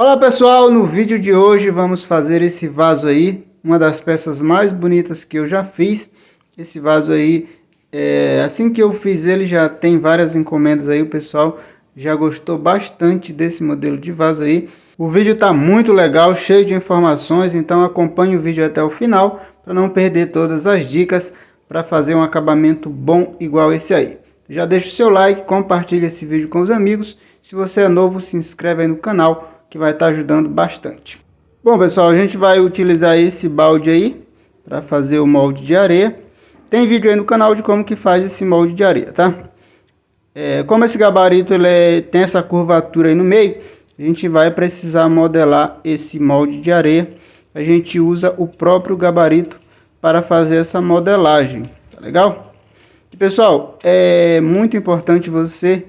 Olá pessoal, no vídeo de hoje vamos fazer esse vaso aí, uma das peças mais bonitas que eu já fiz. Esse vaso aí, assim que eu fiz ele já tem várias encomendas aí, o pessoal já gostou bastante desse modelo de vaso aí. O vídeo tá muito legal, cheio de informações, então acompanhe o vídeo até o final para não perder todas as dicas para fazer um acabamento bom igual esse aí. Já deixa o seu like, compartilha esse vídeo com os amigos. Se você é novo, se inscreve aí no canal, que vai estar ajudando bastante. Bom pessoal, a gente vai utilizar esse balde aí para fazer o molde de areia. Tem vídeo aí no canal de como que faz esse molde de areia, tá? Como esse gabarito tem essa curvatura aí no meio, a gente vai precisar modelar esse molde de areia. A gente usa o próprio gabarito para fazer essa modelagem, tá legal? E pessoal, é muito importante você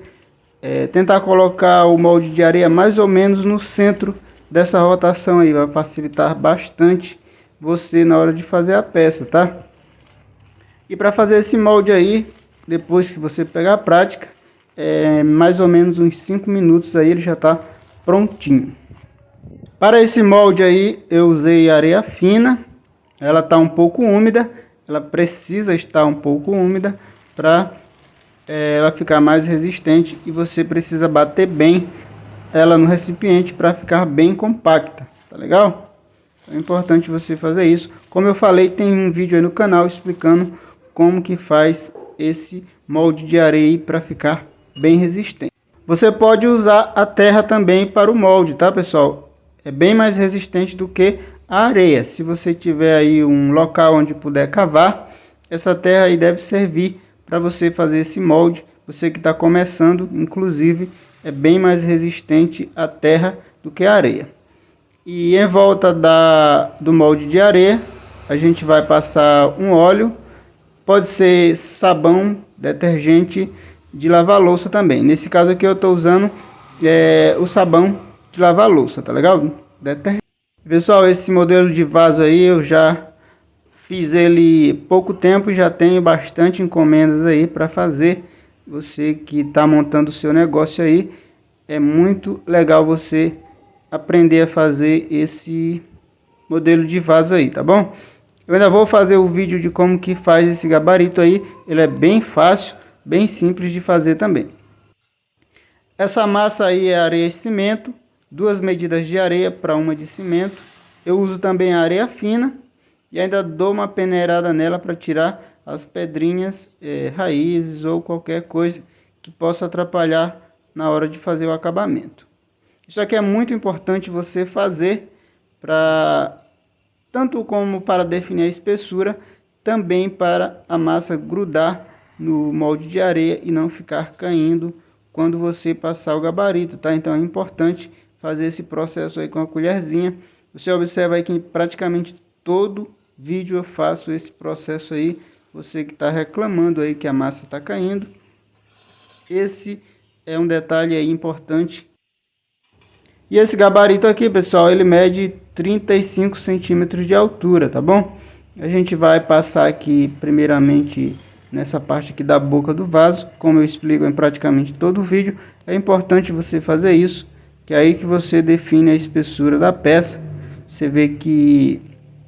tentar colocar o molde de areia mais ou menos no centro dessa rotação aí, vai facilitar bastante você na hora de fazer a peça, tá? E para fazer esse molde aí, depois que você pegar a prática, mais ou menos uns 5 minutos aí ele já tá prontinho. Para esse molde aí eu usei areia fina, ela tá um pouco úmida, ela precisa estar um pouco úmida para ela ficar mais resistente, e você precisa bater bem ela no recipiente para ficar bem compacta, tá legal? É importante você fazer isso. Como eu falei, tem um vídeo aí no canal explicando como que faz esse molde de areia para ficar bem resistente. Você pode usar a terra também para o molde, tá pessoal? É bem mais resistente do que a areia. Se você tiver aí um local onde puder cavar, essa terra aí deve servir para você fazer esse molde. Você que está começando, inclusive, é bem mais resistente à terra do que a areia. E em volta do molde de areia, a gente vai passar um óleo. Pode ser sabão, detergente de lavar louça também. Nesse caso aqui eu estou usando o sabão de lavar louça, tá legal? Detergente. Pessoal, esse modelo de vaso aí eu já fiz ele pouco tempo, já tenho bastante encomendas aí para fazer. Você que está montando o seu negócio aí, é muito legal você aprender a fazer esse modelo de vaso aí, tá bom? Eu ainda vou fazer o vídeo de como que faz esse gabarito aí. Ele é bem fácil, bem simples de fazer também. Essa massa aí é areia e cimento, 2 medidas de areia para 1 de cimento. Eu uso também a areia fina. E ainda dou uma peneirada nela para tirar as pedrinhas, raízes ou qualquer coisa que possa atrapalhar na hora de fazer o acabamento. Isso aqui é muito importante você fazer tanto como para definir a espessura, também para a massa grudar no molde de areia e não ficar caindo quando você passar o gabarito, tá? Então é importante fazer esse processo aí com a colherzinha. Você observa aí que praticamente todo vídeo eu faço esse processo aí. Você que está reclamando aí que a massa está caindo, esse é um detalhe aí importante. E esse gabarito aqui, pessoal, ele mede 35 centímetros de altura, tá bom? A gente vai passar aqui primeiramente nessa parte aqui da boca do vaso, como eu explico em praticamente todo o vídeo. É importante você fazer isso, que é aí que você define a espessura da peça. Você vê que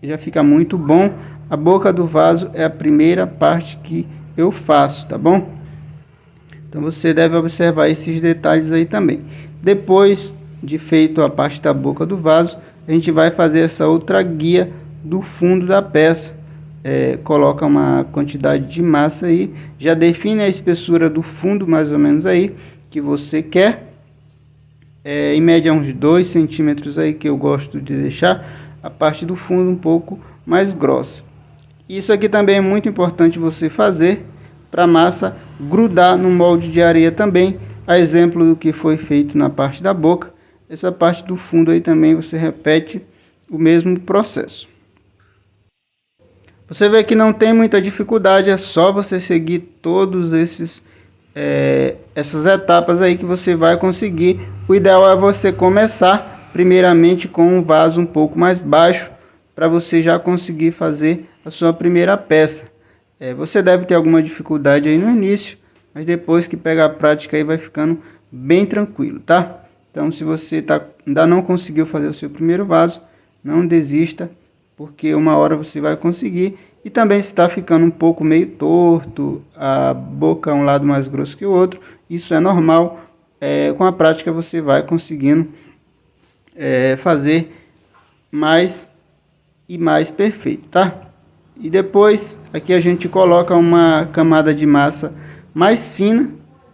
já fica muito bom. A boca do vaso é a primeira parte que eu faço, tá bom? Então você deve observar esses detalhes aí também. Depois de feito a parte da boca do vaso, a gente vai fazer essa outra guia do fundo da peça. Coloca uma quantidade de massa aí, já define a espessura do fundo mais ou menos aí que você quer. Em média uns 2 centímetros aí que eu gosto de deixar a parte do fundo um pouco mais grossa. Isso aqui também é muito importante você fazer para a massa grudar no molde de areia também, a exemplo do que foi feito na parte da boca. Essa parte do fundo aí também você repete o mesmo processo. Você vê que não tem muita dificuldade, é só você seguir todos essas etapas aí que você vai conseguir. O ideal é você começar primeiramente com um vaso um pouco mais baixo, para você já conseguir fazer a sua primeira peça. Você deve ter alguma dificuldade aí no início, mas depois que pegar a prática aí vai ficando bem tranquilo, tá? Então, se você ainda não conseguiu fazer o seu primeiro vaso, não desista, porque uma hora você vai conseguir. E também se está ficando um pouco meio torto, a boca um lado mais grosso que o outro, isso é normal. Com a prática você vai conseguindo fazer mais e mais perfeito, tá? E depois aqui a gente coloca uma camada de massa mais fina,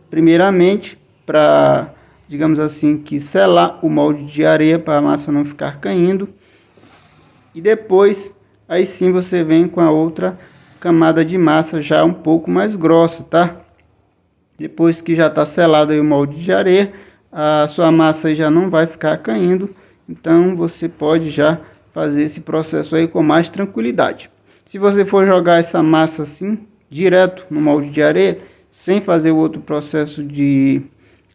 primeiramente, para, digamos assim, que selar o molde de areia para a massa não ficar caindo. E depois, aí sim você vem com a outra camada de massa já um pouco mais grossa, tá? Depois que já está selado aí o molde de areia, a sua massa já não vai ficar caindo. Então você pode já fazer esse processo aí com mais tranquilidade. Se você for jogar essa massa assim, direto no molde de areia, sem fazer o outro processo de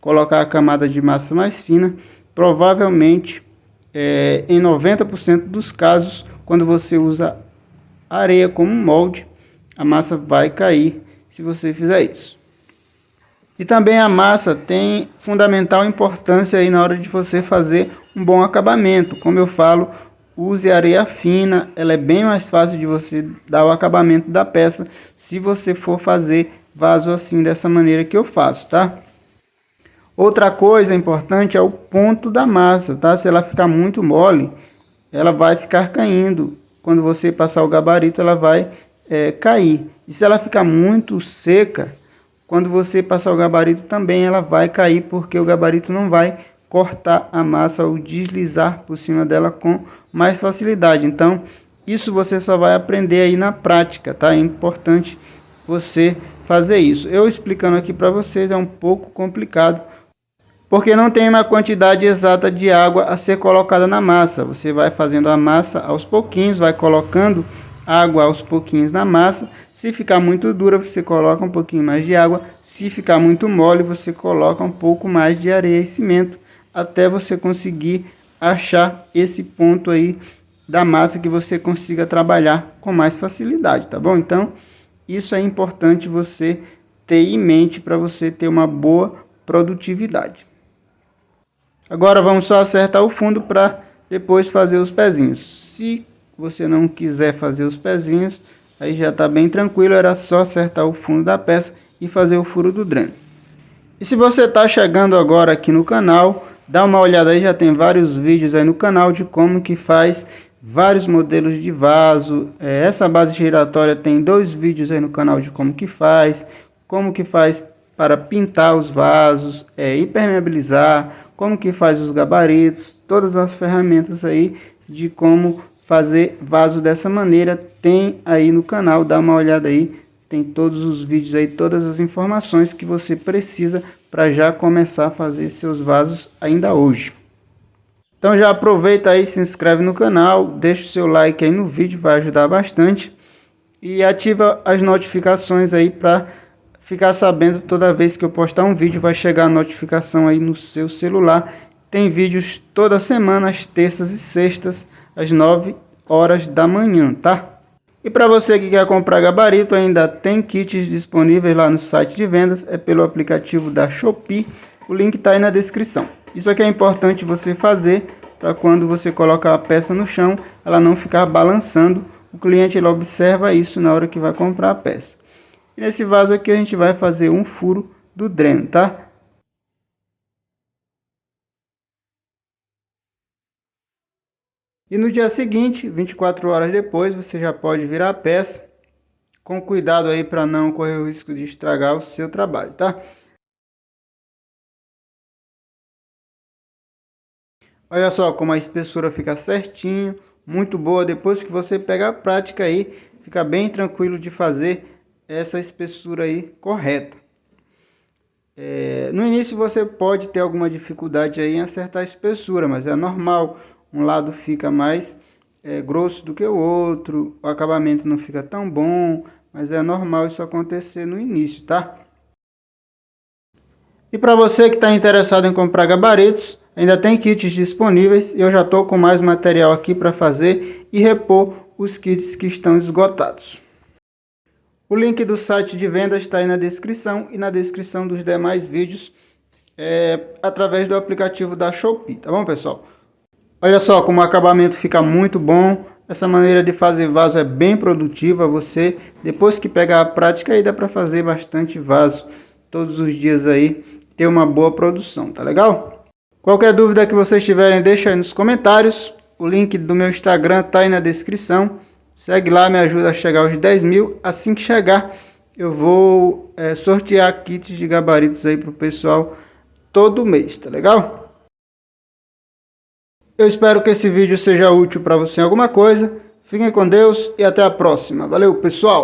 colocar a camada de massa mais fina, provavelmente em 90% dos casos, quando você usa areia como molde, a massa vai cair se você fizer isso. E também a massa tem fundamental importância aí na hora de você fazer um bom acabamento. Como eu falo, use areia fina, ela é bem mais fácil de você dar o acabamento da peça se você for fazer vaso assim, dessa maneira que eu faço, tá? Outra coisa importante é o ponto da massa, tá? Se ela ficar muito mole, ela vai ficar caindo. Quando você passar o gabarito, ela vai cair. E se ela ficar muito seca, quando você passar o gabarito também ela vai cair, porque o gabarito não vai cortar a massa ou deslizar por cima dela com mais facilidade. Então, isso você só vai aprender aí na prática, tá? É importante você fazer isso. Eu explicando aqui para vocês é um pouco complicado, porque não tem uma quantidade exata de água a ser colocada na massa. Você vai fazendo a massa aos pouquinhos, vai colocando água aos pouquinhos na massa. Se ficar muito dura, você coloca um pouquinho mais de água. Se ficar muito mole, você coloca um pouco mais de areia e cimento, até você conseguir achar esse ponto aí da massa que você consiga trabalhar com mais facilidade, tá bom? Então, isso é importante você ter em mente para você ter uma boa produtividade. Agora vamos só acertar o fundo para depois fazer os pezinhos. Se você não quiser fazer os pezinhos, aí já está bem tranquilo, era só acertar o fundo da peça e fazer o furo do dreno. E se você está chegando agora aqui no canal, dá uma olhada aí, já tem vários vídeos aí no canal de como que faz vários modelos de vaso. Essa base giratória tem 2 vídeos aí no canal de como que faz para pintar os vasos, impermeabilizar, como que faz os gabaritos, todas as ferramentas aí de como fazer vaso dessa maneira, tem aí no canal, dá uma olhada aí, tem todos os vídeos aí, todas as informações que você precisa para já começar a fazer seus vasos ainda hoje. Então já aproveita aí, se inscreve no canal, deixa o seu like aí no vídeo, vai ajudar bastante, e ativa as notificações aí para ficar sabendo toda vez que eu postar um vídeo, vai chegar a notificação aí no seu celular. Tem vídeos toda semana, às terças e sextas, às 9 horas da manhã, tá? E para você que quer comprar gabarito, ainda tem kits disponíveis lá no site de vendas, é pelo aplicativo da Shopee, o link está aí na descrição. Isso aqui é importante você fazer para quando você colocar a peça no chão, ela não ficar balançando. O cliente ele observa isso na hora que vai comprar a peça. E nesse vaso aqui a gente vai fazer um furo do dreno, tá? E no dia seguinte, 24 horas depois, você já pode virar a peça, com cuidado aí para não correr o risco de estragar o seu trabalho, tá? Olha só como a espessura fica certinho, muito boa. Depois que você pegar a prática aí, fica bem tranquilo de fazer essa espessura aí correta. No início você pode ter alguma dificuldade aí em acertar a espessura, mas é normal. Um lado fica mais grosso do que o outro, o acabamento não fica tão bom, mas é normal isso acontecer no início, tá? E para você que está interessado em comprar gabaritos, ainda tem kits disponíveis e eu já estou com mais material aqui para fazer e repor os kits que estão esgotados. O link do site de vendas está aí na descrição e na descrição dos demais vídeos através do aplicativo da Shopee, tá bom, pessoal? Olha só como o acabamento fica muito bom. Essa maneira de fazer vaso é bem produtiva. Você, depois que pegar a prática, aí dá para fazer bastante vaso todos os dias aí, ter uma boa produção, tá legal? Qualquer dúvida que vocês tiverem, deixa aí nos comentários. O link do meu Instagram tá aí na descrição. Segue lá, me ajuda a chegar aos 10 mil. Assim que chegar, eu vou sortear kits de gabaritos aí pro pessoal todo mês, tá legal? Eu espero que esse vídeo seja útil para você em alguma coisa. Fiquem com Deus e até a próxima. Valeu, pessoal!